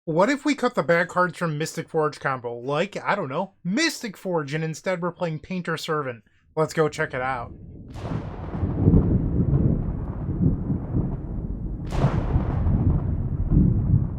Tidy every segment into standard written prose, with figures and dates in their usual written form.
What if we cut the bad cards from Mystic Forge combo? Like, I don't know, Mystic Forge, and instead we're playing Painter Servant. Let's go check it out.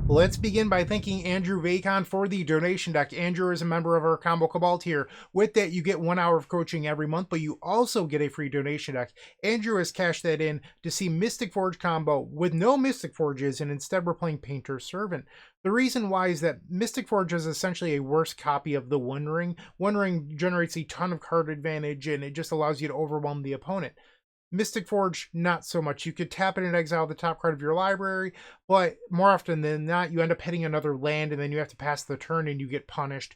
Let's begin by thanking Andrew Vachon for the donation deck. Andrew is a member of our Combo Cabal tier. With that, you get 1 hour of coaching every month, but you also get a free donation deck. Andrew has cashed that in to see Mystic Forge combo with no Mystic Forges, and instead we're playing Painter Servant. The reason why is that Mystic Forge is essentially a worse copy of the One Ring. One Ring generates a ton of card advantage, and it just allows you to overwhelm the opponent. Mystic Forge, not so much. You could tap it and exile the top card of your library, but more often than not, you end up hitting another land and then you have to pass the turn and you get punished.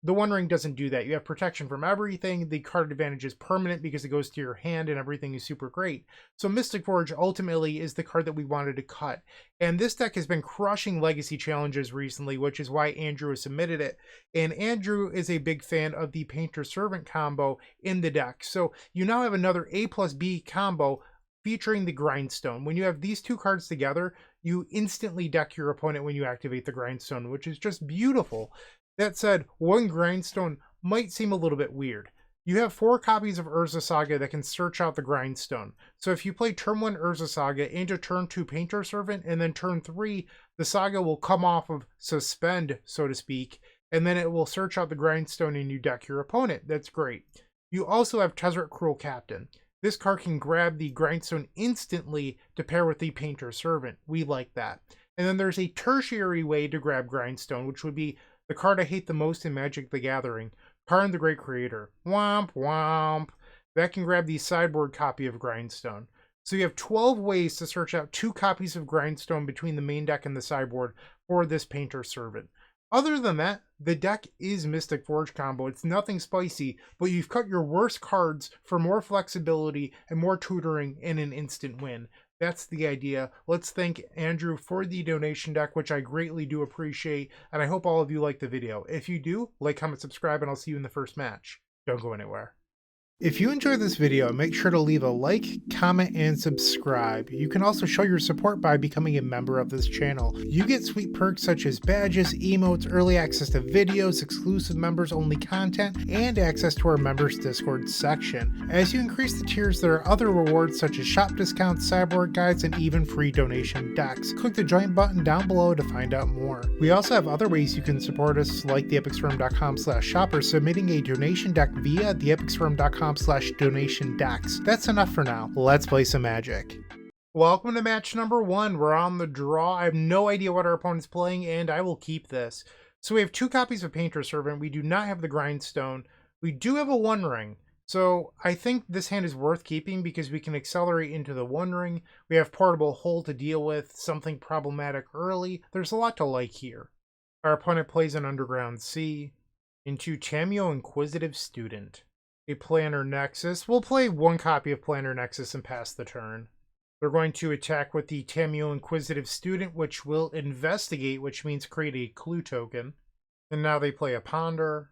The One Ring doesn't do that. You have protection from everything. The card advantage is permanent because it goes to your hand and everything is super great. So Mystic Forge ultimately is the card that we wanted to cut. And this deck has been crushing legacy challenges recently, which is why Andrew has submitted it. And Andrew is a big fan of the Painter Servant combo in the deck. So you now have another A plus B combo featuring the Grindstone. When you have these two cards together, you instantly deck your opponent when you activate the Grindstone, which is just beautiful. That said, one Grindstone might seem a little bit weird. You have 4 copies of Urza Saga that can search out the Grindstone. So if you play turn 1 Urza Saga into turn 2 Painter Servant, and then turn 3, the Saga will come off of suspend, so to speak, and then it will search out the Grindstone and you deck your opponent. That's great. You also have Tezzeret Cruel Captain. This card can grab the Grindstone instantly to pair with the Painter Servant. We like that. And then there's a tertiary way to grab Grindstone, which would be the card I hate the most in Magic the Gathering, Karn the Great Creator. Womp womp. That can grab the sideboard copy of Grindstone. So you have 12 ways to search out 2 copies of Grindstone between the main deck and the sideboard for this Painter Servant. Other than that, the deck is Mystic Forge combo. It's nothing spicy, but you've cut your worst cards for more flexibility and more tutoring in an instant win. That's the idea. Let's thank Andrew for the donation deck, which I greatly do appreciate, and I hope all of you like the video. If you do, like, comment, subscribe, and I'll see you in the first match. Don't go anywhere. If you enjoyed this video, make sure to leave a like, comment, and subscribe. You can also show your support by becoming a member of this channel. You get sweet perks such as badges, emotes, early access to videos, exclusive members only content, and access to our members Discord section. As you increase the tiers, there are other rewards such as shop discounts, sideboard guides, and even free donation decks. Click the join button down below to find out more. We also have other ways you can support us, like theepicstorm.com/shop or submitting a donation deck via theepicstorm.com/donation decks. That's enough for now. Let's play some Magic. Welcome to match number 1. We're on the draw. I have no idea what our opponent's playing, and I will keep this. So we have 2 copies of Painter Servant. We do not have the Grindstone. We do have a One Ring. So I think this hand is worth keeping because we can accelerate into the One Ring. We have Portable Hole to deal with, something problematic early. There's a lot to like here. Our opponent plays an Underground Sea into Tamiyo Inquisitive Student. A Planner Nexus. We'll play 1 copy of Planner Nexus and pass the turn. They're going to attack with the Tamiyo Inquisitive Student, which will investigate, which means create a clue token. And now they play a Ponder.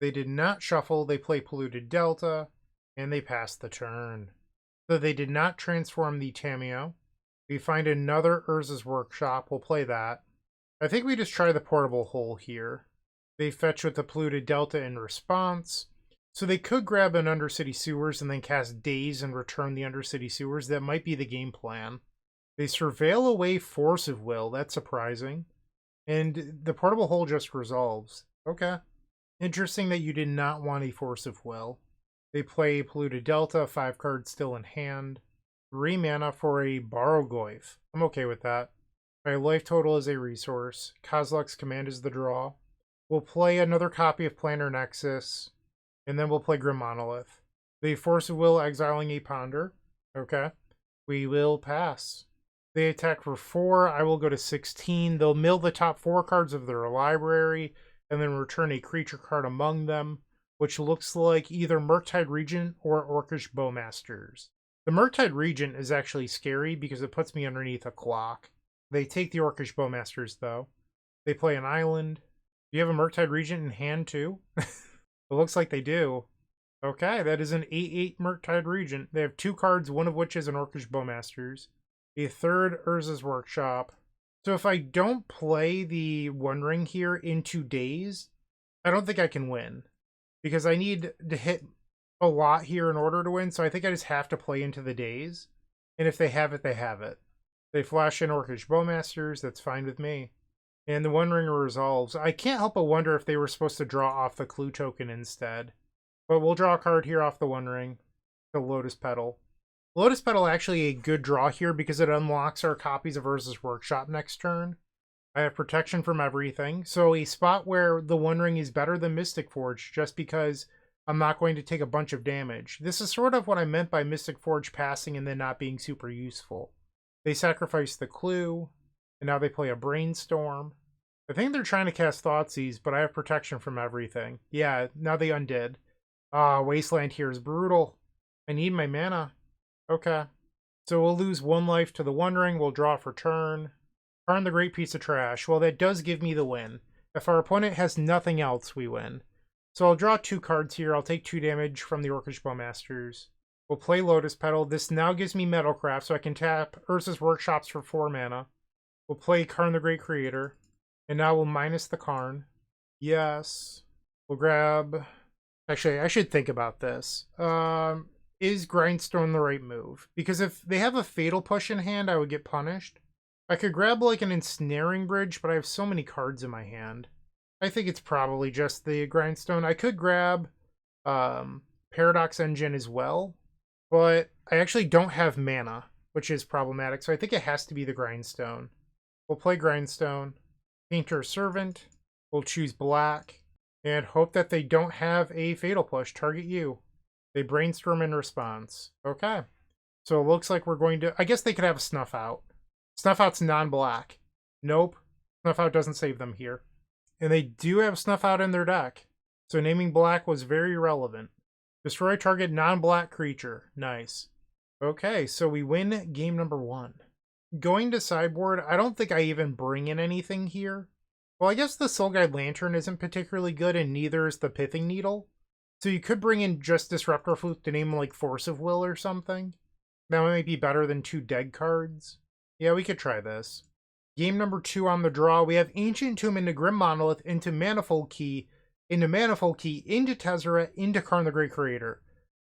They did not shuffle, they play Polluted Delta, and they pass the turn. So they did not transform the Tamiyo. We find another Urza's Workshop, we'll play that. I think we just try the Portable Hole here. They fetch with the Polluted Delta in response. So they could grab an Undercity Sewers and then cast Daze and return the Undercity Sewers. That might be the game plan. They surveil away Force of Will. That's surprising. And the Portable Hole just resolves. Okay. Interesting that you did not want a Force of Will. They play Polluted Delta, 5 cards still in hand. 3 mana for a Barrogoyf. I'm okay with that. My life total is a resource. Kozilek's Command is the draw. We'll play another copy of Planner Nexus. And then we'll play Grim Monolith. They Force of Will, exiling a Ponder. Okay. We will pass. They attack for 4. I will go to 16. They'll mill the top 4 cards of their library and then return a creature card among them, which looks like either Murktide Regent or Orcish Bowmasters. The Murktide Regent is actually scary because it puts me underneath a clock. They take the Orcish Bowmasters, though. They play an island. Do you have a Murktide Regent in hand, too? It looks like they do. Okay, that is an 8/8 Murktide Regent. They have 2 cards, one of which is an Orcish Bowmasters. A third Urza's Workshop. So if I don't play the One Ring here into days, I don't think I can win. Because I need to hit a lot here in order to win, so I think I just have to play into the days. And if they have it, they have it. They flash in Orcish Bowmasters, that's fine with me. And the One Ring resolves. I can't help but wonder if they were supposed to draw off the Clue token instead. But we'll draw a card here off the One Ring. The Lotus Petal. Lotus Petal actually a good draw here because it unlocks our copies of Urza's Workshop next turn. I have protection from everything. So a spot where the One Ring is better than Mystic Forge just because I'm not going to take a bunch of damage. This is sort of what I meant by Mystic Forge passing and then not being super useful. They sacrifice the Clue, and now they play a Brainstorm. I think they're trying to cast Thoughtseize, but I have protection from everything. Yeah, now they undid. Wasteland here is brutal. I need my mana. Okay. So we'll lose 1 life to the One Ring. We'll draw for turn. Turn the Great Piece of Trash. Well, that does give me the win. If our opponent has nothing else, we win. So I'll draw 2 cards here. I'll take 2 damage from the Orcish Bowmasters. We'll play Lotus Petal. This now gives me Metalcraft, so I can tap Urza's Workshops for 4 mana. We'll play Karn the Great Creator. And now we'll minus the Karn. Yes. We'll grab... Actually, I should think about this. Is Grindstone the right move? Because if they have a Fatal Push in hand, I would get punished. I could grab like an Ensnaring Bridge, but I have so many cards in my hand. I think it's probably just the Grindstone. I could grab Paradox Engine as well, but I actually don't have mana, which is problematic, so I think it has to be the Grindstone. We'll play Grindstone. Painter's Servant. We'll choose black, and hope that they don't have a Fatal Push. Target you. They Brainstorm in response. Okay. So it looks like we're going to... I guess they could have a Snuff Out. Snuff Out's non-black. Nope. Snuff Out doesn't save them here. And they do have Snuff Out in their deck. So naming black was very relevant. Destroy target non-black creature. Nice. Okay, so we win game number 1. Going to sideboard, I don't think I even bring in anything here. Well, I guess the Soul Guide Lantern isn't particularly good, and neither is the Pithing Needle. So you could bring in just Disruptor Flute to name like Force of Will or something. That might be better than 2 dead cards. Yeah, we could try this. Game number 2 on the draw, we have Ancient Tomb into Grim Monolith, into Manifold Key, into Tezzeret, into Karn the Great Creator.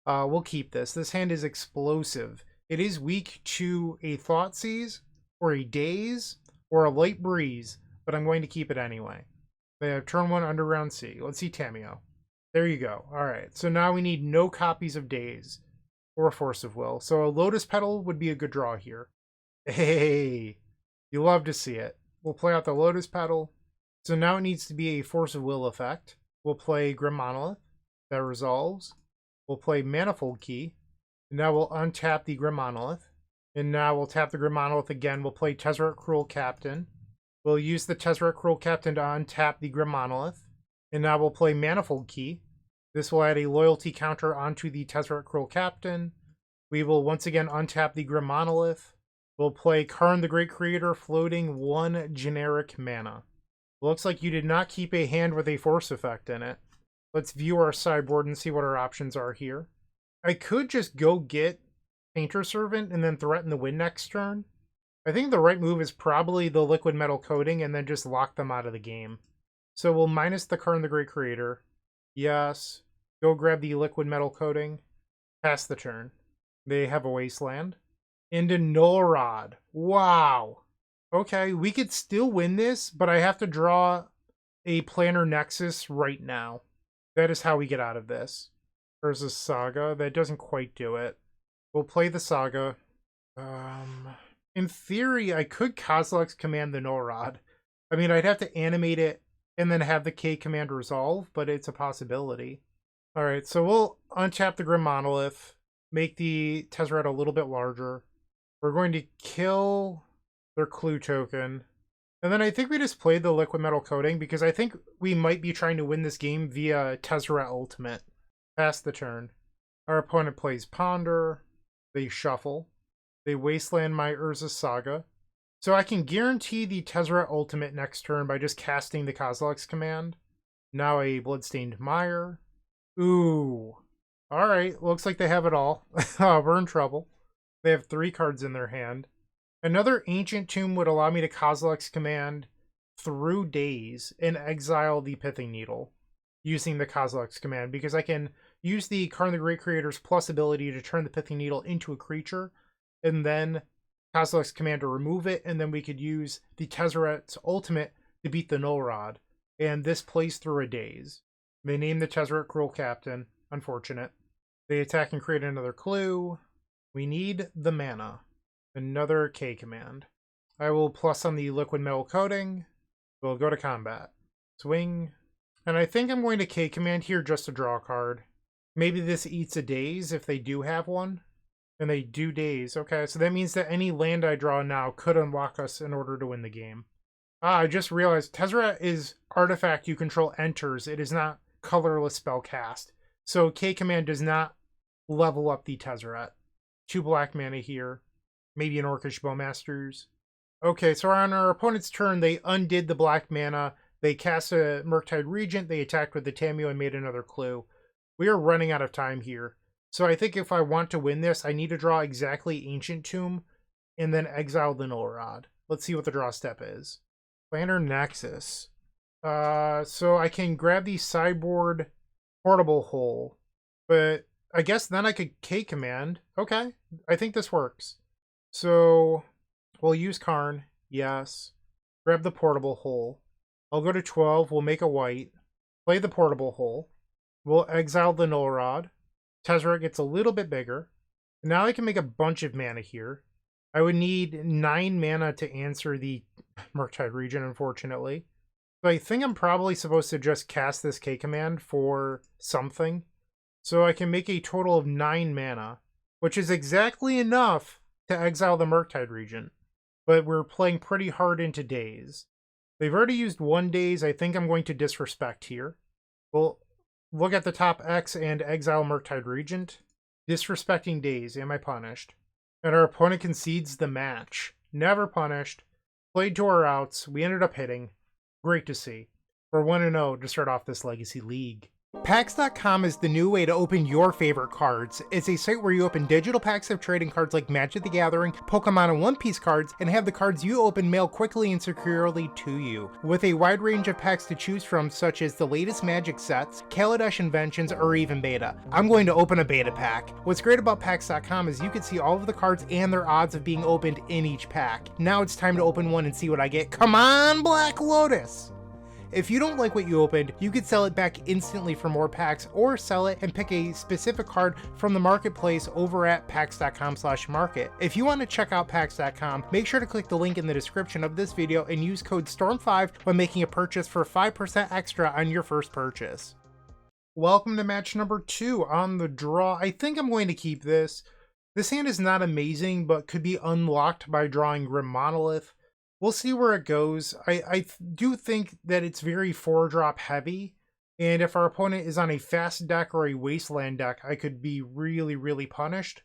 We'll keep this. This hand is explosive. It is weak to a Thoughtseize, or a Daze, or a Light Breeze, but I'm going to keep it anyway. They have turn 1 Underground Sea. Let's see Tamiyo. There you go. Alright, so now we need no copies of Daze, or Force of Will. So a Lotus Petal would be a good draw here. Hey, you love to see it. We'll play out the Lotus Petal. So now it needs to be a Force of Will effect. We'll play Grim Monolith. That resolves. We'll play Manifold Key. And now we'll untap the Grim Monolith. And now we'll tap the Grim Monolith again. We'll play Tezzeret Cruel Captain. We'll use the Tezzeret Cruel Captain to untap the Grim Monolith. And now we'll play Manifold Key. This will add a loyalty counter onto the Tezzeret Cruel Captain. We will once again untap the Grim Monolith. We'll play Karn the Great Creator, floating 1 generic mana. Looks like you did not keep a hand with a force effect in it. Let's view our sideboard and see what our options are here. I could just go get Painter's Servant and then threaten the win next turn. I think the right move is probably the Liquid Metal Coating and then just lock them out of the game. So we'll minus the Karn the Great Creator. Yes. Go grab the Liquid Metal Coating. Pass the turn. They have a Wasteland. Into Null Rod. Wow. Okay, we could still win this, but I have to draw a Planar Nexus right now. That is how we get out of this. There's a Saga. That doesn't quite do it. We'll play the Saga. In theory, I could Kozilek's command the Null Rod. I mean, I'd have to animate it and then have the K command resolve, but it's a possibility. Alright, so we'll untap the Grim Monolith, make the Tezzeret a little bit larger. We're going to kill their Clue token. And then I think we just played the Liquid Metal Coating because I think we might be trying to win this game via Tezzeret Ultimate. Pass the turn. Our opponent plays Ponder. They shuffle. They Wasteland my Urza's Saga. So I can guarantee the Tezzeret Ultimate next turn by just casting the Kozilek's command. Now a Bloodstained Mire. Ooh. Alright, looks like they have it all. We're in trouble. They have 3 cards in their hand. Another Ancient Tomb would allow me to Kozilek's command through days and exile the Pithing Needle using the Kozilek's command, because I can use the Karn the Great Creator's plus ability to turn the Pithing Needle into a creature, and then Kozilek's command to remove it, and then we could use the Tezzeret's ultimate to beat the Null Rod. And this plays through a daze. They name the Tezzeret Cruel Captain. Unfortunate. They attack and create another clue. We need the mana. Another K command. I will plus on the liquid metal coating. We'll go to combat. Swing. And I think I'm going to K command here just to draw a card. Maybe this eats a daze if they do have one. And they do daze. Okay, so that means that any land I draw now could unlock us in order to win the game. Ah, I just realized Tezzeret is artifact you control enters. It is not colorless spell cast. So K command does not level up the Tezzeret. 2 black mana here. Maybe an Orcish Bowmasters. Okay, so on our opponent's turn, they undid the black mana. They cast a Murktide Regent. They attacked with the Tamiyo and made another clue. We are running out of time here. So I think if I want to win this, I need to draw exactly Ancient Tomb and then exile the Null Rod. Let's see what the draw step is. Planner Nexus. So I can grab the sideboard Portable Hole, but I guess then I could K command. Okay, I think this works. So we'll use Karn. Yes. Grab the Portable Hole. I'll go to 12. We'll make a white. Play the Portable Hole. We'll exile the Null Rod. Tezzeret gets a little bit bigger. Now I can make a bunch of mana here. I would need 9 mana to answer the Murktide Regent, unfortunately. So I think I'm probably supposed to just cast this K command for something. So I can make a total of 9 mana, which is exactly enough to exile the Murktide Regent. But we're playing pretty hard into daze. They've already used 1 daze. I think I'm going to disrespect here. We'll look at the top X and exile Murktide Regent. Disrespecting daze. Am I punished? And our opponent concedes the match. Never punished. Played to our outs. We ended up hitting. Great to see. We're 1-0 to start off this Legacy League. Packs.com is the new way to open your favorite cards. It's a site where you open digital packs of trading cards like Magic the Gathering, Pokemon, and One Piece cards, and have the cards you open mailed quickly and securely to you. With a wide range of packs to choose from, such as the latest Magic sets, Kaladesh Inventions, or even Beta. I'm going to open a Beta pack. What's great about Packs.com is you can see all of the cards and their odds of being opened in each pack. Now it's time to open one and see what I get. Come on, Black Lotus! If you don't like what you opened, you could sell it back instantly for more packs, or sell it and pick a specific card from the marketplace over at packs.com/market. If you want to check out packs.com, make sure to click the link in the description of this video and use code STORM5 when making a purchase for 5% extra on your first purchase. Welcome to match number 2 on the draw. I think I'm going to keep this. This hand is not amazing, but could be unlocked by drawing Grim Monolith. We'll see where it goes. I do think that it's very 4-drop heavy, and if our opponent is on a fast deck or a wasteland deck, I could be really, really punished.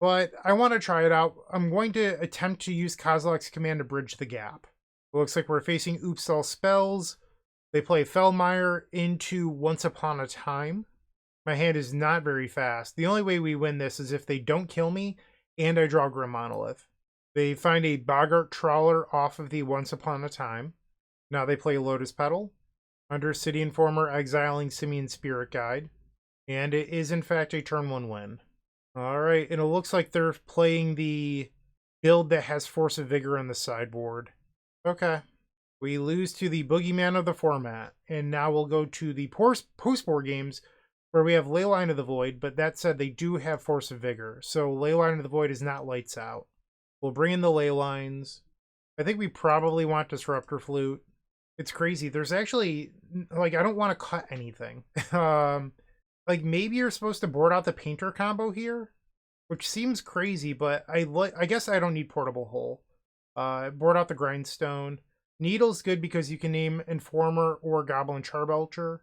But I want to try it out. I'm going to attempt to use Kozilek's command to bridge the gap. It looks like we're facing Oops All Spells. They play Fellmire into Once Upon a Time. My hand is not very fast. The only way we win this is if they don't kill me and I draw Grim Monolith. They find a Boggart Trawler off of the Once Upon a Time. Now they play Lotus Petal. Under City Informer, exiling Simian Spirit Guide. And it is in fact a turn 1 win. Alright, and it looks like they're playing the build that has Force of Vigor on the sideboard. Okay. We lose to the boogeyman of the format. And now we'll go to the post-board games where we have Leyline of the Void, but that said, they do have Force of Vigor. So Leyline of the Void is not lights out. We'll bring in the ley lines. I think we probably want Disruptor Flute. It's crazy. There's actually, like, I don't want to cut anything. Like, maybe you're supposed to board out the Painter combo here, which seems crazy, but I guess I don't need Portable Hole. Board out the Grindstone. Needle's good because you can name Informer or Goblin Charbelcher.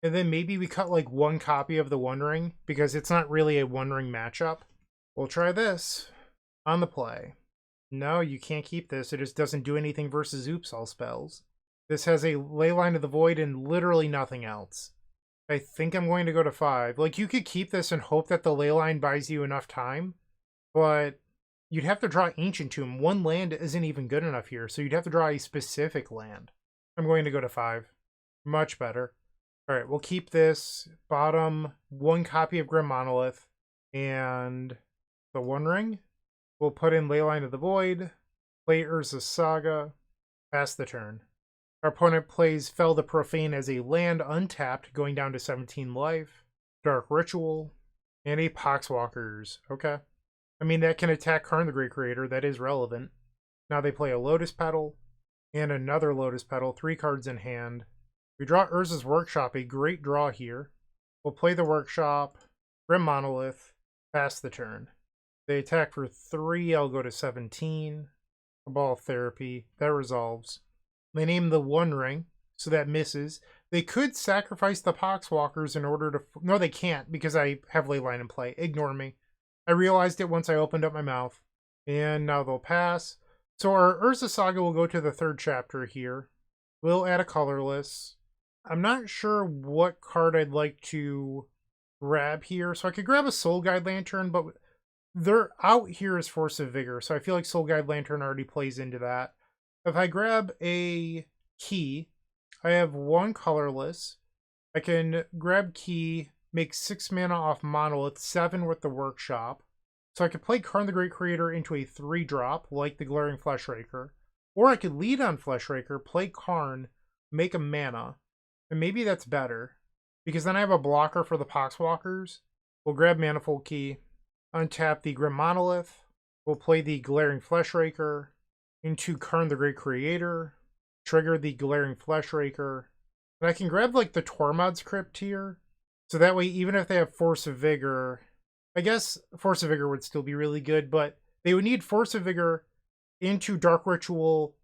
And then maybe we cut, like, 1 copy of the One Ring, because it's not really a One Ring matchup. We'll try this. On the play. No, you can't keep this. It just doesn't do anything versus Oops All Spells. This has a Leyline of the Void and literally nothing else. I think I'm going to go to 5. Like, you could keep this and hope that the Leyline buys you enough time, but you'd have to draw Ancient Tomb. One land isn't even good enough here, so you'd have to draw a specific land. I'm going to go to 5. Much better. All right, we'll keep this. Bottom, 1 copy of Grim Monolith, and the One Ring. We'll put in Leyline of the Void, play Urza's Saga, pass the turn. Our opponent plays Fell the Profane as a land untapped, going down to 17 life, Dark Ritual, and a Poxwalkers. Okay. I mean, that can attack Karn the Great Creator. That is relevant. Now they play a Lotus Petal and another Lotus Petal, 3 cards in hand. We draw Urza's Workshop, a great draw here. We'll play the Workshop, Grim Monolith, pass the turn. They attack for 3, I'll go to 17. Cabal Therapy, that resolves. They name the One Ring, so that misses. They could sacrifice the Poxwalkers in order to... No, they can't, because I have Leyline in play. Ignore me. I realized it once I opened up my mouth. And now they'll pass. So our Urza Saga will go to the 3rd chapter here. We'll add a colorless. I'm not sure what card I'd like to grab here. So I could grab a Soul Guide Lantern, but they're out here as Force of Vigor. So I feel like Soul Guide Lantern already plays into that. If I grab a key, I have 1 colorless. I can grab key, make 6 mana off Monolith, 7 with the Workshop. So I could play Karn the Great Creator into a 3-drop, like the Glaring Fleshraker. Or I could lead on Fleshraker, play Karn, make a mana. And maybe that's better, because then I have a blocker for the Poxwalkers. We'll grab Manifold Key, untap the Grim Monolith. We'll play the Glaring Fleshraker into Karn the Great Creator, trigger the Glaring Fleshraker. And I can grab like the Tormod's Crypt here, so that way even if they have Force of Vigor, I guess Force of Vigor would still be really good, but they would need Force of Vigor into Dark Ritual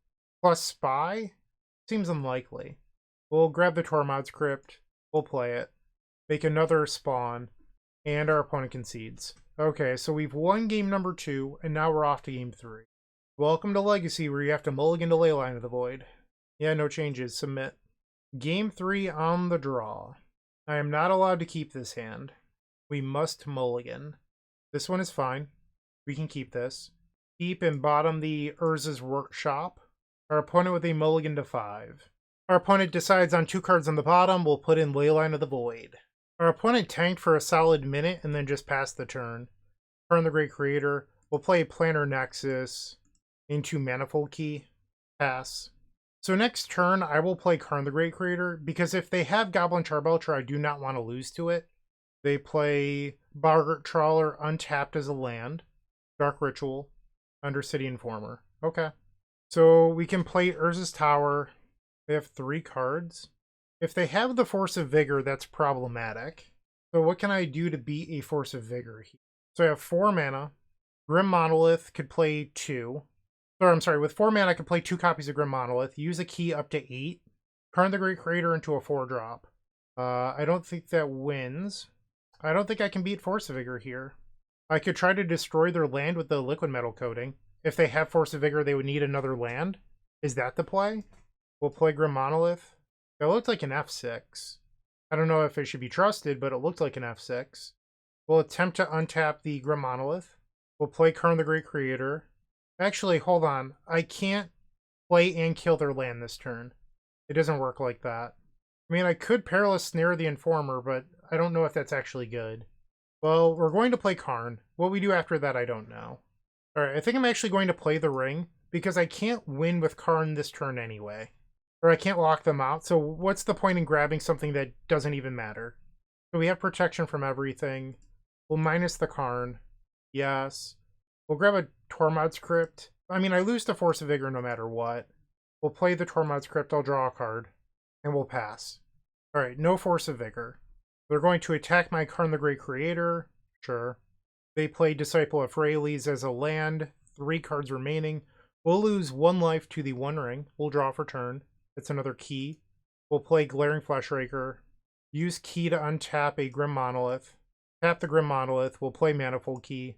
plus Spy. Seems unlikely. We'll grab the Tormod's Crypt, we'll play it, make another spawn, and our opponent concedes. Okay, so we've won game number 2, and now we're off to game 3. Welcome to Legacy, where you have to mulligan to Leyline of the Void. Yeah, no changes. Submit. Game 3 on the draw. I am not allowed to keep this hand. We must mulligan. This one is fine. We can keep this. Keep and bottom the Urza's Workshop. Our opponent with a mulligan to 5. Our opponent decides on 2 cards on the bottom. We'll put in Leyline of the Void. Our opponent tanked for a solid minute and then just passed the turn. Karn the Great Creator. We'll play Planar Nexus into Manifold Key. Pass. So next turn, I will play Karn the Great Creator, because if they have Goblin Charbelcher, I do not want to lose to it. They play Boggart Trawler untapped as a land. Dark Ritual. Undercity Informer. Okay. So we can play Urza's Tower. They have 3 cards. If they have the Force of Vigor, that's problematic. So what can I do to beat a Force of Vigor here? So I have 4 mana. Grim Monolith could play 2. Or I'm sorry, with 4 mana I could play 2 copies of Grim Monolith. Use a key up to 8. Karn the Great Creator into a 4-drop. I don't think that wins. I don't think I can beat Force of Vigor here. I could try to destroy their land with the Liquid Metal Coating. If they have Force of Vigor, they would need another land. Is that the play? We'll play Grim Monolith. It looked like an F6. I don't know if it should be trusted, but it looked like an F6. We'll attempt to untap the Grim Monolith. We'll play Karn the Great Creator. Actually, hold on. I can't play and kill their land this turn. It doesn't work like that. I mean, I could Perilous Snare the Informer, but I don't know if that's actually good. Well, we're going to play Karn. What we do after that, I don't know. Alright, I think I'm actually going to play the Ring, because I can't win with Karn this turn anyway. Or I can't lock them out, so what's the point in grabbing something that doesn't even matter? So we have protection from everything. We'll minus the Karn. Yes. We'll grab a Tormod's Crypt. I mean, I lose to Force of Vigor no matter what. We'll play the Tormod's Crypt, I'll draw a card, and we'll pass. Alright, no Force of Vigor. They're going to attack my Karn the Great Creator. Sure. They play Disciple of Freyalise as a land. 3 cards remaining. We'll lose 1 life to the One Ring. We'll draw for turn. It's another key. We'll play Glaring Fleshraker. Use key to untap a Grim Monolith. Tap the Grim Monolith. We'll play Manifold Key,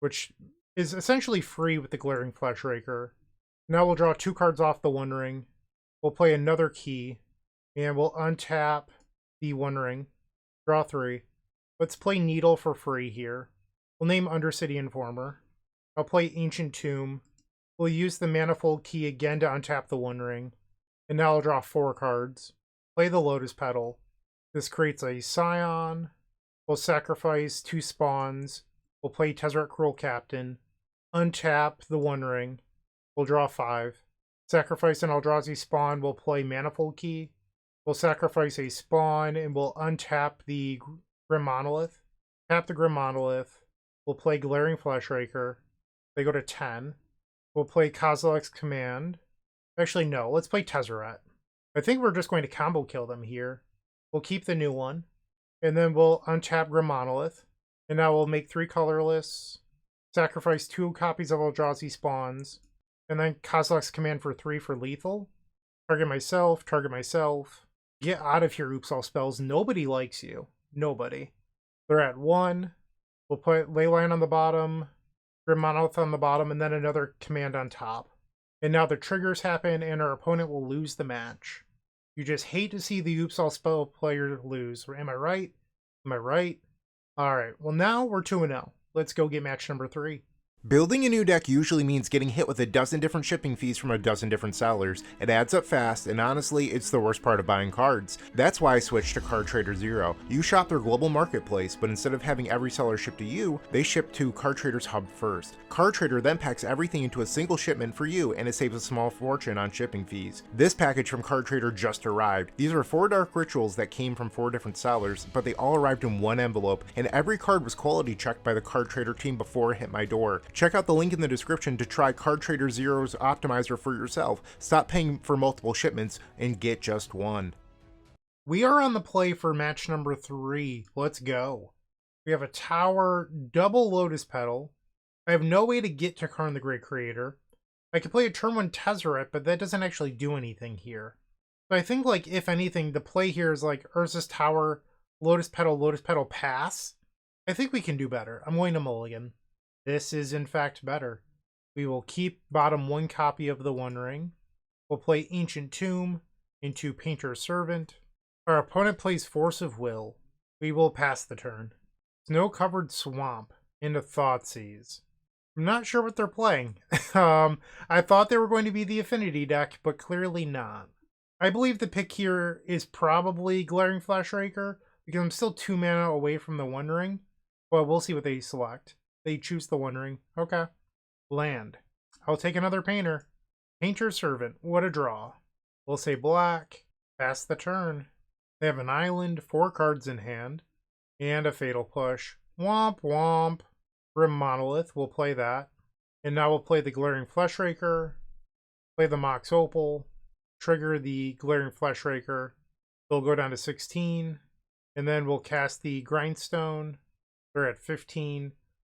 which is essentially free with the Glaring Fleshraker. Now we'll draw 2 cards off the One Ring. We'll play another key. And we'll untap the One Ring. Draw 3. Let's play Needle for free here. We'll name Undercity Informer. I'll play Ancient Tomb. We'll use the Manifold Key again to untap the One Ring. And now I'll draw 4 cards. Play the Lotus Petal. This creates a Scion. We'll sacrifice 2 spawns. We'll play Tezzeret Cruel Captain. Untap the One Ring. We'll draw 5. Sacrifice an Eldrazi spawn. We'll play Manifold Key. We'll sacrifice a spawn and we'll untap the Grim Monolith. Tap the Grim Monolith. We'll play Glaring Fleshraker. They go to 10. We'll play Kozilek's Command. Actually, no. Let's play Tezzeret. I think we're just going to combo kill them here. We'll keep the new one. And then we'll untap Grim Monolith. And now we'll make 3 colorless. Sacrifice 2 copies of Eldrazi spawns. And then Kozilek's Command for 3 for lethal. Target myself. Target myself. Get out of here, Oops All Spells. Nobody likes you. Nobody. They're at 1. We'll put Leyline on the bottom. Grim Monolith on the bottom. And then another command on top. And now the triggers happen and our opponent will lose the match. You just hate to see the Oops All Spell player lose. Am I right? Am I right? Alright, well now we're 2-0. Let's go get match number 3. Building a new deck usually means getting hit with a dozen different shipping fees from a dozen different sellers. It adds up fast, and honestly, it's the worst part of buying cards. That's why I switched to Card Trader Zero. You shop their global marketplace, but instead of having every seller ship to you, they ship to Card Trader's hub first. Card Trader then packs everything into a single shipment for you, and it saves a small fortune on shipping fees. This package from Card Trader just arrived. These are 4 Dark Rituals that came from 4 different sellers, but they all arrived in one envelope, and every card was quality checked by the Card Trader team before it hit my door. Check out the link in the description to try Card Trader Zero's optimizer for yourself. Stop paying for multiple shipments and get just one. We are on the play for match number 3. Let's go. We have a tower, double Lotus Petal. I have no way to get to Karn the Great Creator. I could play a turn 1 Tezzeret, but that doesn't actually do anything here. So I think, like, if anything, the play here is like Urza's Tower, Lotus Petal, pass. I think we can do better. I'm going to mulligan. This is, in fact, better. We will keep bottom 1 copy of the One Ring. We'll play Ancient Tomb into Painter's Servant. Our opponent plays Force of Will. We will pass the turn. Snow-covered Swamp into Thoughtseize. I'm not sure what they're playing. I thought they were going to be the Affinity deck, but clearly not. I believe the pick here is probably Glaring Fleshraker, because I'm still 2 mana away from the One Ring. But we'll see what they select. They choose the One Ring. Okay. Land. I'll take another Painter. Painter's Servant. What a draw. We'll say black. Pass the turn. They have an island, 4 cards in hand, and a Fatal Push. Womp womp. Grim Monolith. We'll play that. And now we'll play the Glaring Fleshraker. Play the Mox Opal. Trigger the Glaring Fleshraker. They'll go down to 16. And then we'll cast the Grindstone. They're at 15.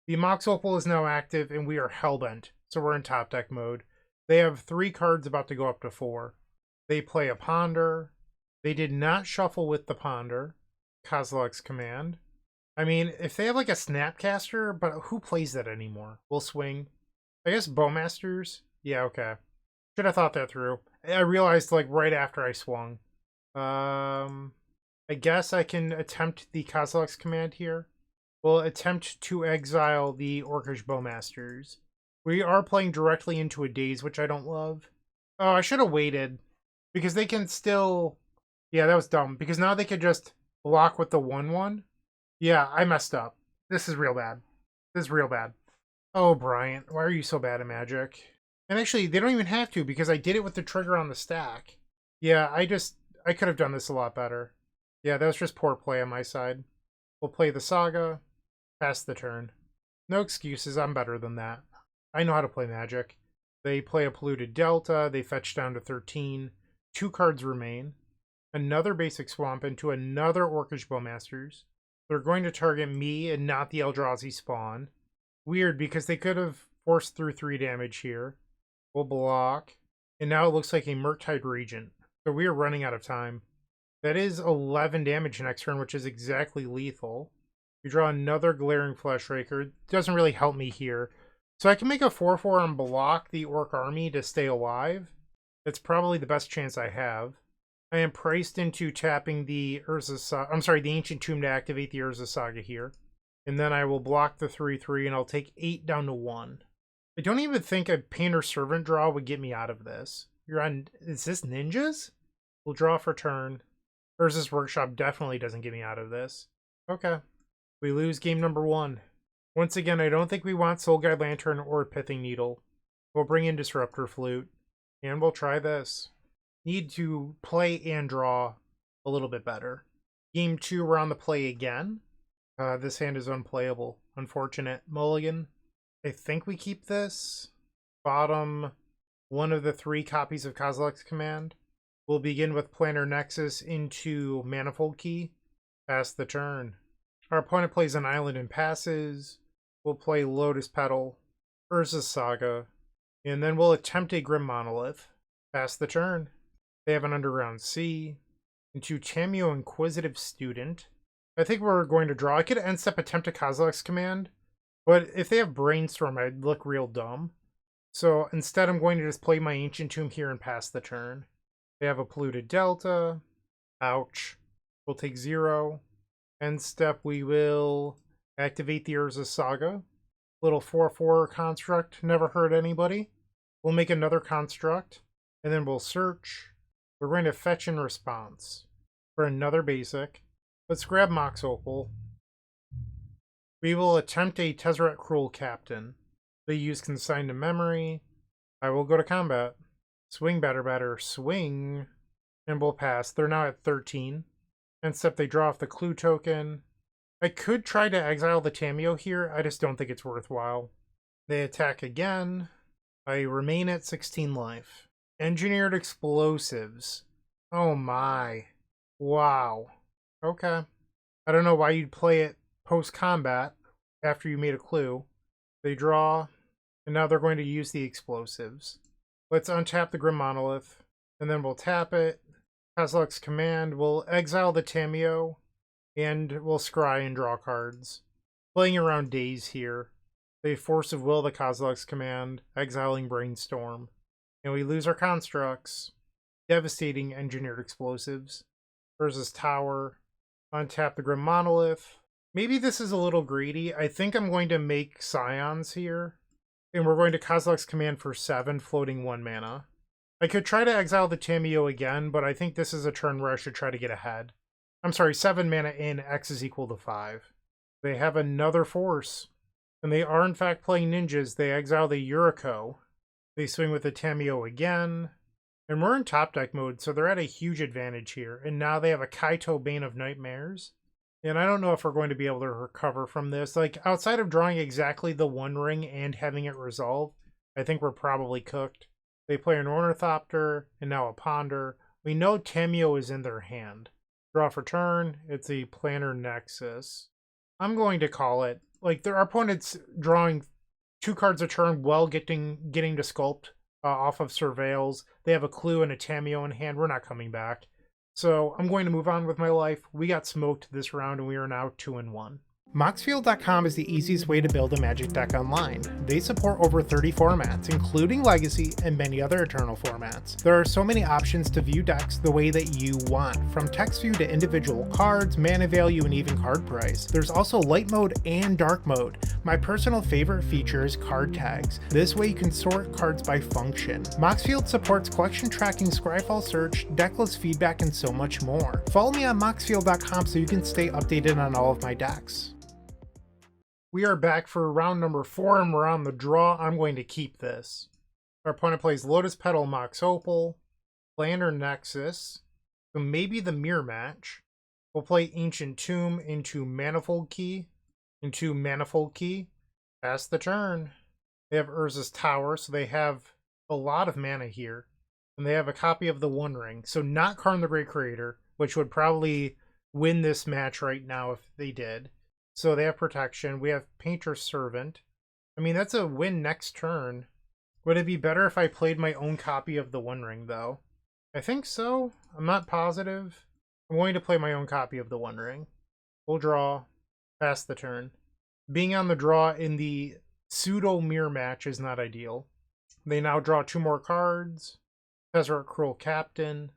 The Mox Opal is now active, and we are hellbent, so we're in top deck mode. They have 3 cards about to go up to 4. They play a Ponder. They did not shuffle with the Ponder. Kozilek's Command. I mean, if they have like a Snapcaster, but who plays that anymore? We'll swing. I guess Bowmasters? Yeah, okay. Should have thought that through. I realized like right after I swung. I guess I can attempt the Kozilek's Command here. We'll attempt to exile the Orcish Bowmasters. We are playing directly into a Daze, which I don't love. Oh, I should have waited. Because they can still... Yeah, that was dumb. Because now they could just block with the 1/1. Yeah, I messed up. This is real bad. This is real bad. Oh, Bryant, why are you so bad at Magic? And actually, they don't even have to, because I did it with the trigger on the stack. Yeah, I could have done this a lot better. Yeah, that was just poor play on my side. We'll play the Saga. Pass the turn. No excuses, I'm better than that. I know how to play Magic. They play a Polluted Delta, they fetch down to 13. 2 cards remain. Another basic Swamp into another Orcish Bowmasters. They're going to target me and not the Eldrazi spawn. Weird, because they could have forced through 3 damage here. We'll block. And now it looks like a Murktide Regent. So we are running out of time. That is 11 damage next turn, which is exactly lethal. We draw another Glaring Fleshraker. Doesn't really help me here. So I can make a 4/4 and block the Orc army to stay alive. That's probably the best chance I have. I am priced into tapping the the Ancient Tomb to activate the Urza Saga here. And then I will block the 3/3 and I'll take 8 down to 1. I don't even think a Painter Servant draw would get me out of this. You're on... Is this ninjas? We'll draw for turn. Urza's Workshop definitely doesn't get me out of this. Okay. We lose game number 1. Once again, I don't think we want Soul Guide Lantern or Pithing Needle. We'll bring in Disruptor Flute. And we'll try this. Need to play and draw a little bit better. Game 2, we're on the play again. This hand is unplayable. Unfortunate. Mulligan. I think we keep this. Bottom one of the 3 copies of Kozilek's Command. We'll begin with Planar Nexus into Manifold Key. Pass the turn. Our opponent plays an island and passes. We'll play Lotus Petal, Urza's Saga, and then we'll attempt a Grim Monolith. Pass the turn. They have an Underground Sea. Into Tameo Inquisitive Student. I think we're going to draw. I could end step attempt a Kozilek's Command, but if they have Brainstorm, I'd look real dumb. So instead, I'm going to just play my Ancient Tomb here and pass the turn. They have a Polluted Delta. Ouch. We'll take 0. End step, we will activate the Urza's Saga. Little 4/4 construct, never hurt anybody. We'll make another construct, and then we'll search. We're going to fetch in response for another basic. Let's grab Mox Opal. We will attempt a Tezzeret Cruel Captain. They use Consigned to Memory. I will go to combat. Swing, batter, swing. And we'll pass. They're now at 13. And step, they draw off the Clue token. I could try to exile the Tameo here. I just don't think it's worthwhile. They attack again. I remain at 16 life. Engineered Explosives. Oh my. Wow. Okay. I don't know why you'd play it post-combat after you made a clue. They draw, and now they're going to use the explosives. Let's untap the Grim Monolith, and then we'll tap it. Kozilek's Command, we'll exile the Tameo, and we'll scry and draw cards. Playing around days here. They Force of Will the Kozilek's Command, exiling Brainstorm. And we lose our constructs. Devastating Engineered Explosives. Versus Tower. Untap the Grim Monolith. Maybe this is a little greedy. I think I'm going to make Scions here. And we're going to Kozilek's Command for 7, floating 1 mana. I could try to exile the Tameo again, but I think this is a turn where I should try to get ahead. I'm sorry, 7 mana in, X is equal to 5. They have another force. And they are in fact playing ninjas. They exile the Yuriko. They swing with the Tameo again. And we're in top deck mode, so they're at a huge advantage here. And now they have a Kaito Bane of Nightmares. And I don't know if we're going to be able to recover from this. Like, outside of drawing exactly the One Ring and having it resolve, I think we're probably cooked. They play an Ornithopter, and now a Ponder. We know Tameo is in their hand. Draw for turn, it's a Planar Nexus. I'm going to call it. Like, our opponent's drawing 2 cards a turn while getting to Sculpt off of Surveils. They have a Clue and a Tameo in hand. We're not coming back. So I'm going to move on with my life. We got smoked this round, and we are now 2-1. Moxfield.com is the easiest way to build a Magic deck online. They support over 30 formats, including Legacy and many other Eternal formats. There are so many options to view decks the way that you want, from text view to individual cards, mana value, and even card price. There's also light mode and dark mode. My personal favorite feature is card tags. This way you can sort cards by function. Moxfield supports collection tracking, Scryfall search, decklist feedback, and so much more. Follow me on Moxfield.com so you can stay updated on all of my decks. We are back for round number 4, and we're on the draw. I'm going to keep this. Our opponent plays Lotus Petal, Mox Opal, Planar Nexus, so maybe the mirror match. We'll play Ancient Tomb into Manifold Key, pass the turn. They have Urza's Tower, so they have a lot of mana here. And they have a copy of the One Ring, so not Karn the Great Creator, which would probably win this match right now if they did. So they have protection. We have Painter's Servant. I mean, that's a win next turn. Would it be better if I played my own copy of the One Ring, though? I think so. I'm not positive. I'm going to play my own copy of the One Ring. We'll draw. Pass the turn. Being on the draw in the pseudo-mirror match is not ideal. They now draw 2 more cards. Tezzeret Cruel Captain.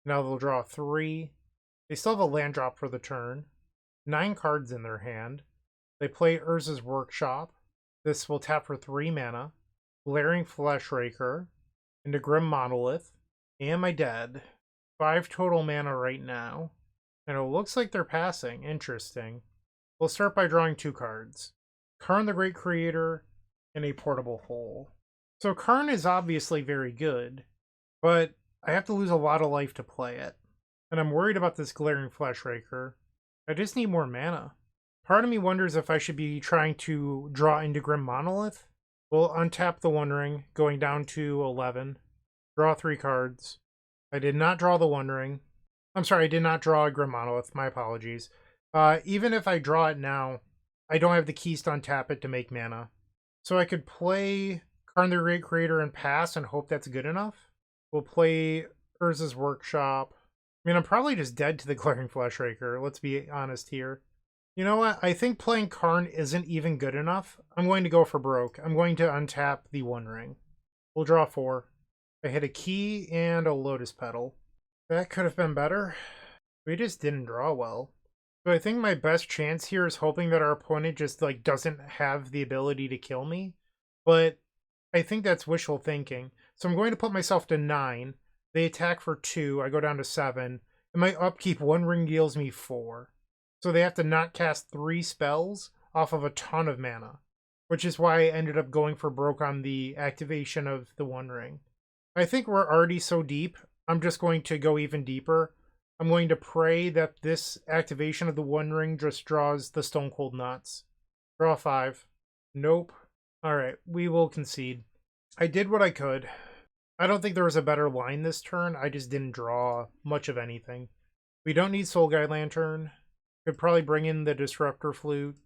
Now they'll draw 3. They still have a land drop for the turn. 9 cards in their hand. They play Urza's Workshop. This will tap for 3 mana. Glaring Fleshraker, into Grim Monolith. Am I dead? 5 total mana right now. And it looks like they're passing. Interesting. We'll start by drawing 2 cards. Karn the Great Creator and a Portable Hole. So Karn is obviously very good, but I have to lose a lot of life to play it. And I'm worried about this Glaring Fleshraker. I just need more mana. Part of me wonders if I should be trying to draw into Grim Monolith. We'll untap the One Ring, going down to 11. Draw 3 cards. I did not draw the One Ring. I'm sorry, I did not draw a Grim Monolith. My apologies. Even if I draw it now, I don't have the keys to untap it to make mana. So I could play Karn the Great Creator and pass and hope that's good enough. We'll play Urza's Workshop. I mean, I'm probably just dead to the Glaring Fleshraker. Let's be honest here. You know what? I think playing Karn isn't even good enough. I'm going to go for broke. I'm going to untap the One Ring. We'll draw 4. I hit a key and a Lotus Petal. That could have been better. We just didn't draw well. So I think my best chance here is hoping that our opponent just doesn't have the ability to kill me. But I think that's wishful thinking. So I'm going to put myself to 9. They attack for 2. I go down to 7. And my upkeep One Ring deals me 4. So they have to not cast 3 spells off of a ton of mana. Which is why I ended up going for broke on the activation of the One Ring. I think we're already so deep. I'm just going to go even deeper. I'm going to pray that this activation of the One Ring just draws the Stone Cold Nuts. Draw 5. Nope. Alright, we will concede. I did what I could. I don't think there was a better line this turn. I just didn't draw much of anything. We don't need Soul Guide Lantern. Could probably bring in the Disruptor Flute.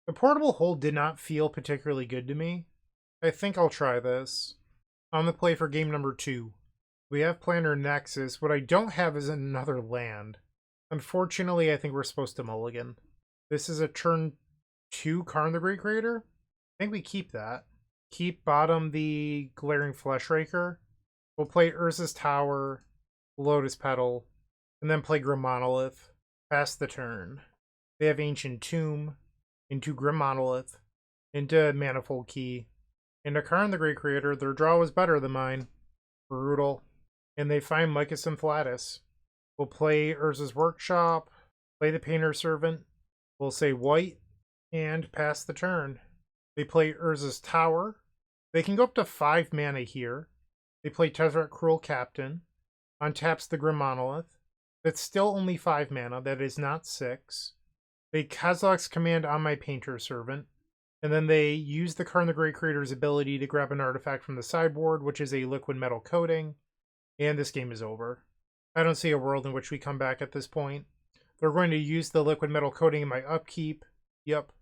The Portable Hole did not feel particularly good to me. I think I'll try this. On the play for game number 2. We have Planner Nexus. What I don't have is another land. Unfortunately, I think we're supposed to mulligan. This is a turn 2 Karn the Great Creator. I think we keep that. Keep bottom the Glaring Fleshraker. We'll play Urza's Tower, Lotus Petal, and then play Grim Monolith. Pass the turn. They have Ancient Tomb, into Grim Monolith, into Manifold Key. Into Karn the Great Creator, their draw was better than mine. Brutal. And they find Mycos Inflatus. We'll play Urza's Workshop, play the Painter Servant. We'll say white, and pass the turn. They play Urza's Tower. They can go up to 5 mana here. They play Tezzeret Cruel Captain. Untaps the Grim Monolith. That's still only 5 mana. That is not 6. They Kozilek's Command on my Painter Servant. And then they use the Karn the Great Creator's ability to grab an artifact from the sideboard, which is a Liquid Metal Coating. And this game is over. I don't see a world in which we come back at this point. They're going to use the Liquid Metal Coating in my upkeep. Yep.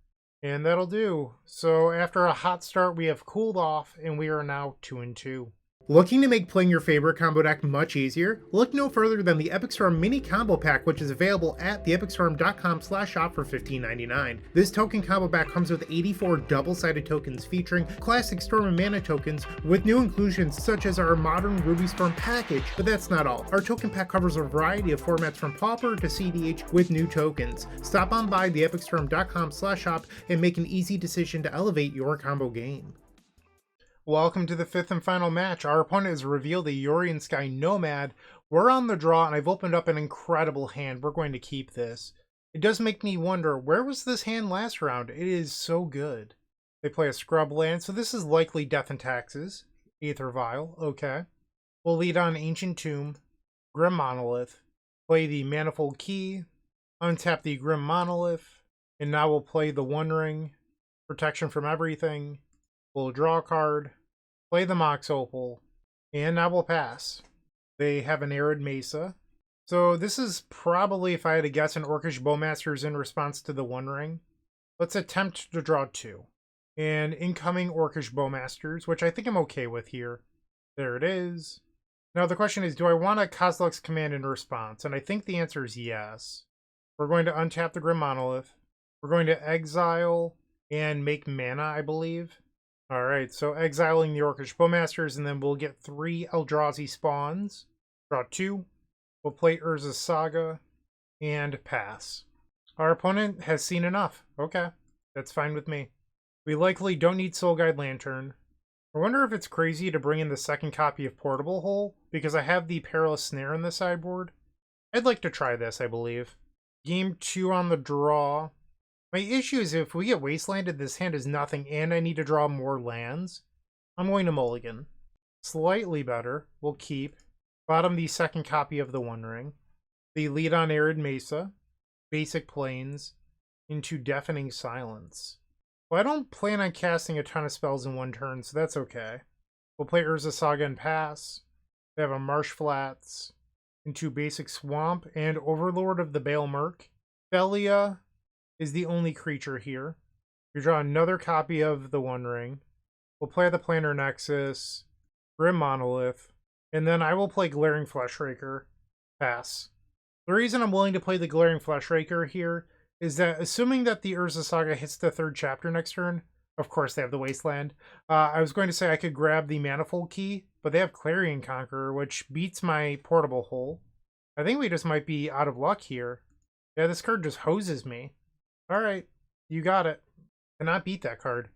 And that'll do. So after a hot start, we have cooled off, and we are now 2-2. Looking to make playing your favorite combo deck much easier? Look no further than the Epic Storm Mini Combo Pack, which is available at theepicstorm.com/shop for $15.99. This token combo pack comes with 84 double-sided tokens featuring classic Storm and Mana tokens with new inclusions such as our modern Ruby Storm package, but that's not all. Our token pack covers a variety of formats from Pauper to CDH with new tokens. Stop on by theepicstorm.com/shop and make an easy decision to elevate your combo game. Welcome to the 5th and final match. Our opponent has revealed a Yorion Sky Nomad. We're on the draw, and I've opened up an incredible hand. We're going to keep this. It does make me wonder, where was this hand last round? It is so good. They play a Scrub land, so this is likely Death and Taxes. Aether Vial, okay. We'll lead on Ancient Tomb, Grim Monolith, play the Manifold Key, untap the Grim Monolith, and now we'll play the One Ring, Protection from Everything. We'll draw a card, play the Mox Opal, and now we'll pass. They have an Arid Mesa. So this is probably, if I had to guess, an Orcish Bowmasters in response to the One Ring. Let's attempt to draw 2. And incoming Orcish Bowmasters, which I think I'm okay with here. There it is. Now the question is, do I want a Kozilek's Command in response? And I think the answer is yes. We're going to untap the Grim Monolith. We're going to exile and make mana, I believe. Alright, so exiling the Orcish Bowmasters, and then we'll get 3 Eldrazi spawns. Draw 2. We'll play Urza's Saga, and pass. Our opponent has seen enough. Okay, that's fine with me. We likely don't need Soul Guide Lantern. I wonder if it's crazy to bring in the second copy of Portable Hole, because I have the Perilous Snare in the sideboard. I'd like to try this, I believe. Game 2 on the draw. My issue is if we get Wastelanded, this hand is nothing, and I need to draw more lands. I'm going to mulligan. Slightly better. We'll keep. Bottom the second copy of the One Ring. The lead on Arid Mesa. Basic Plains. Into Deafening Silence. Well, I don't plan on casting a ton of spells in one turn, so that's okay. We'll play Urza Saga and pass. They have a Marsh Flats. Into Basic Swamp and Overlord of the Bale Merc. Felia is the only creature here. You draw another copy of the One Ring. We'll play the Planar Nexus, Grim Monolith, and then I will play Glaring Fleshraker. Pass. The reason I'm willing to play the Glaring Fleshraker here is that, assuming that the Urza Saga hits the third chapter next turn, of course they have the Wasteland, I was going to say I could grab the Manifold Key, but they have Clarion Conqueror, which beats my Portable Hole. I think we just might be out of luck here. Yeah, this card just hoses me. Alright, you got it. Cannot beat that card.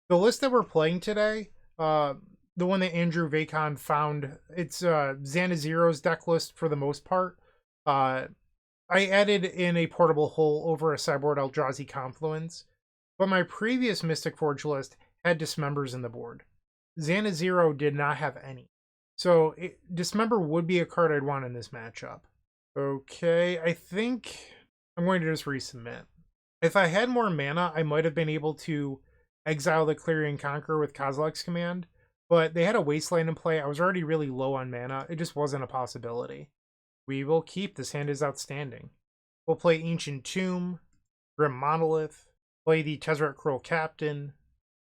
The list that we're playing today, the one that Andrew Vachon found, it's Xanaziro's deck list for the most part. I added in a Portable Hole over a sideboard Eldrazi Confluence, but my previous Mystic Forge list had Dismembers in the board. Xanaziro did not have any. So Dismember would be a card I'd want in this matchup. Okay, I think I'm going to just resubmit. If I had more mana, I might have been able to exile the Clarion Conqueror with Kozilek's Command, but they had a Wasteland in play. I was already really low on mana. It just wasn't a possibility. We will keep. This hand is outstanding. We'll play Ancient Tomb, Grim Monolith, play the Tezzeret Cruel Captain,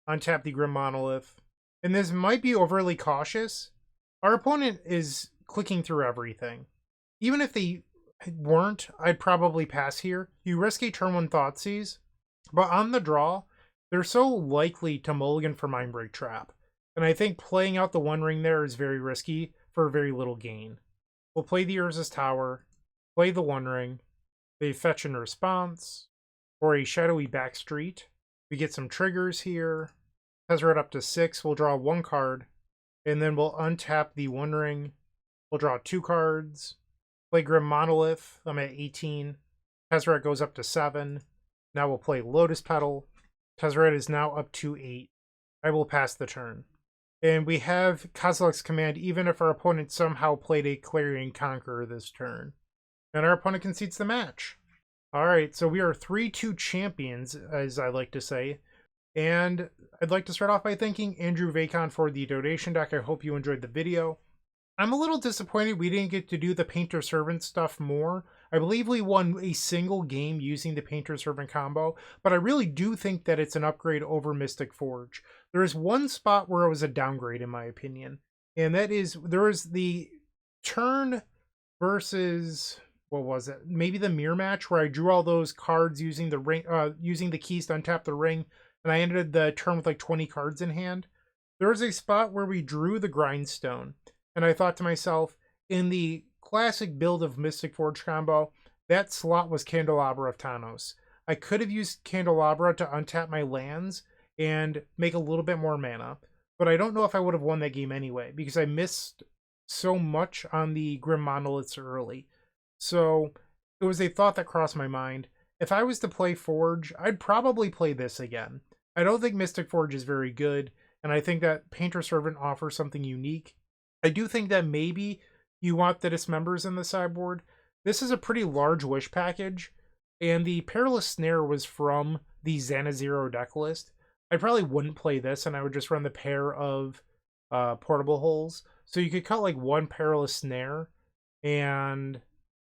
untap the Grim Monolith. And this might be overly cautious. Our opponent is clicking through everything. Even if they weren't, I'd probably pass here. You risk a turn 1 Thoughtseize, but on the draw, they're so likely to mulligan for Mindbreak Trap. And I think playing out the One Ring there is very risky for very little gain. We'll play the Urza's Tower, play the One Ring, they fetch in response, or a Shadowy Backstreet. We get some triggers here. Tezzeret up to 6, we'll draw 1 card, and then we'll untap the One Ring. We'll draw 2 cards, play Grim Monolith, I'm at 18. Tezzeret goes up to 7. Now we'll play Lotus Petal. Tezzeret is now up to 8. I will pass the turn. And we have Kozilek's Command even if our opponent somehow played a Clarion Conqueror this turn. And our opponent concedes the match. Alright, so we are 3-2 champions, as I like to say. And I'd like to start off by thanking Andrew Vachon for the donation deck. I hope you enjoyed the video. I'm a little disappointed we didn't get to do the Painter Servant stuff more. I believe we won a single game using the Painter Servant combo, but I really do think that it's an upgrade over Mystic Forge. There is one spot where it was a downgrade in my opinion, and that is there was the turn versus, what was it? Maybe the mirror match where I drew all those cards using the ring, using the keys to untap the ring, and I ended the turn with like 20 cards in hand. There was a spot where we drew the Grindstone. And I thought to myself, in the classic build of Mystic Forge combo, that slot was Candelabra of Thanos. I could have used Candelabra to untap my lands and make a little bit more mana, but I don't know if I would have won that game anyway, because I missed so much on the Grim Monoliths early. So it was a thought that crossed my mind. If I was to play Forge, I'd probably play this again. I don't think Mystic Forge is very good, and I think that Painter Servant offers something unique. I do think that maybe you want the Dismembers in the sideboard. This is a pretty large wish package, and the Perilous Snare was from the Xanaziro deck list. I probably wouldn't play this, and I would just run the pair of Portable Holes. So you could cut like 1 Perilous Snare, and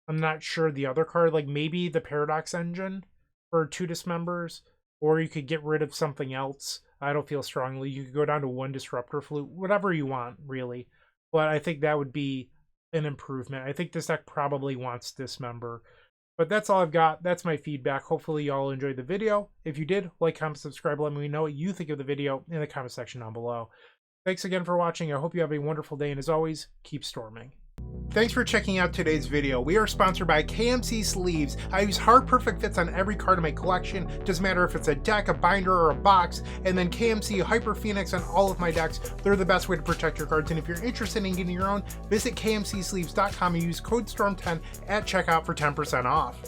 I'm not sure the other card, like maybe the Paradox Engine for 2 Dismembers, or you could get rid of something else. I don't feel strongly. You could go down to 1 Disruptor Flute, whatever you want, really. But I think that would be an improvement. I think this deck probably wants Dismember. But that's all I've got. That's my feedback. Hopefully you all enjoyed the video. If you did, like, comment, subscribe, let me know what you think of the video in the comment section down below. Thanks again for watching. I hope you have a wonderful day, and as always, keep storming. Thanks for checking out today's video. We are sponsored by KMC Sleeves. I use hard perfect fits on every card in my collection. Doesn't matter if it's a deck, a binder, or a box. And then KMC Hyper Phoenix on all of my decks. They're the best way to protect your cards. And if you're interested in getting your own, visit kmcsleeves.com and use code STORM10 at checkout for 10% off.